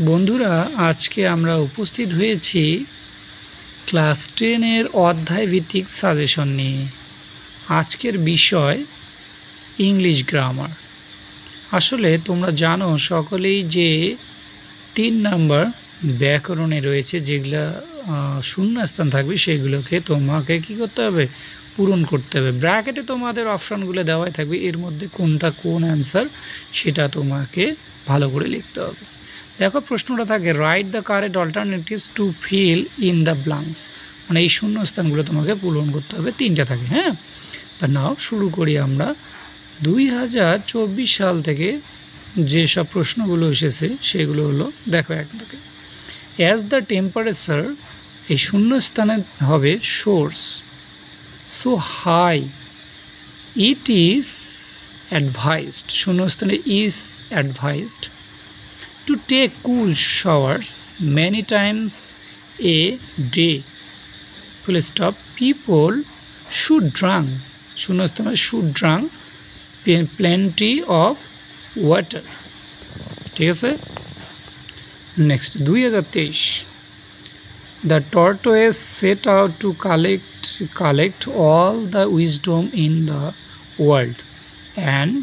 বন্ধুরা, আজকে আমরা উপস্থিত হয়েছি ক্লাস 10-এর অধ্যায় ভিত্তিক সাজেশন নিয়ে। আজকের বিষয় ইংলিশ গ্রামার। আসলে তোমরা জানো সকলেই যে 3 নাম্বার ব্যাকরণে রয়েছে, যেগুলো শূন্যস্থান থাকবে সেগুলোকে তোমাকে কি করতে হবে, পূরণ করতে হবে। ব্র্যাকেটে তোমাদের অপশানগুলো দেওয়াই থাকবে, এর মধ্যে কোনটা কোন অ্যান্সার সেটা তোমাকে ভালো করে লিখতে হবে। দেখো, প্রশ্নটা থাকে write the correct alternatives to fill in the blanks, মানে এই শূন্যস্থানগুলো তোমাকে পূরণ করতে হবে, 3টা থাকে। হ্যাঁ, তা নাও শুরু করি আমরা। 2024 সাল থেকে যেসব প্রশ্নগুলো এসেছে সেগুলো হলো, দেখো একটাকে অ্যাজ দ্য টেম্পারেচার, এই শূন্যস্থানে হবে source so high it is advised, শূন্যস্থানে is advised to take cool showers many times a day. Full stop. People should drink, শূন্যস্থানে should drink plenty of water. ঠিক আছে। Next 2023, the tortoise set out to collect all the wisdom in the world, and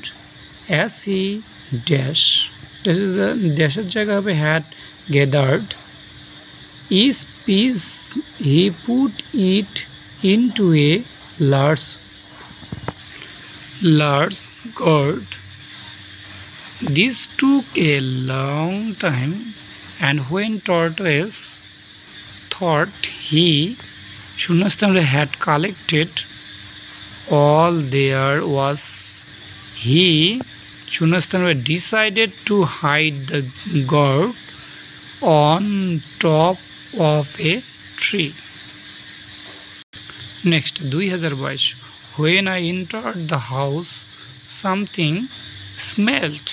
as he ড্যাশের জায়গা হবে had gathered each piece he put it into a large gourd. This took a long time, and when tortoise thought he শূন্যস্থানে had collected all there was, he শূন্যস্থানে decided to hide the gourd on top of a tree. Next 2022, when I entered the house something smelled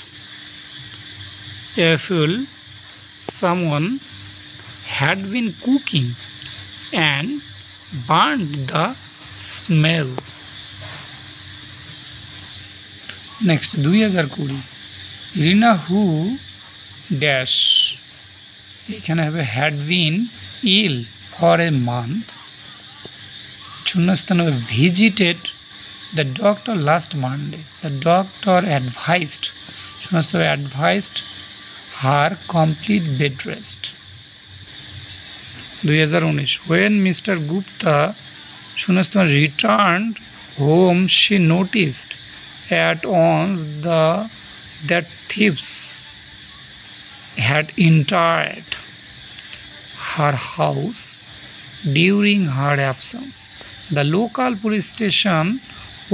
awful. Someone had been cooking and burned the smell. Next 2020, Reena who dash, এখানে হবে had been ill for a month, শূন্যস্থান হবে visited the doctor last Monday, the doctor advised, শূন্যস্থান হবে advised her complete bed rest. 2019, when Mr Gupta শূন্যস্থান returned home she noticed at once that thieves had entered her house during her absence. The local police station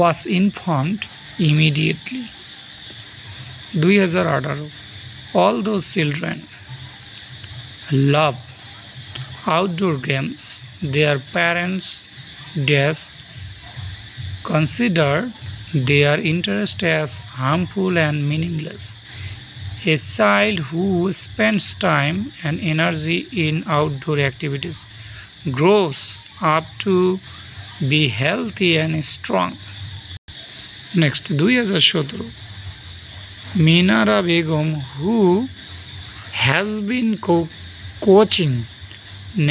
was informed immediately. 2018, all those children love outdoor games. Their parents consider their interest as harmful and meaningless. A child who spends time and energy in outdoor activities grows up to be healthy and strong. Next 2017, Minara Begum, who has been coaching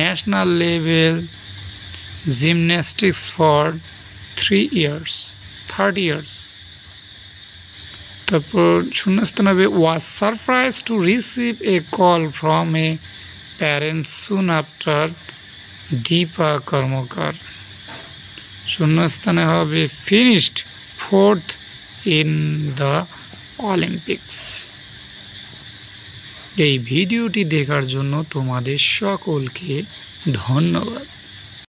national level gymnastics for 30 years. তারপর শূন্যস্থান হবে was surprised to receive a call from a parent soon after. Dipa Karmakar, শূন্যস্থানে হবে finished 4th in the Olympics. এই ভিডিওটি দেখার জন্য তোমাদের সকলকে ধন্যবাদ।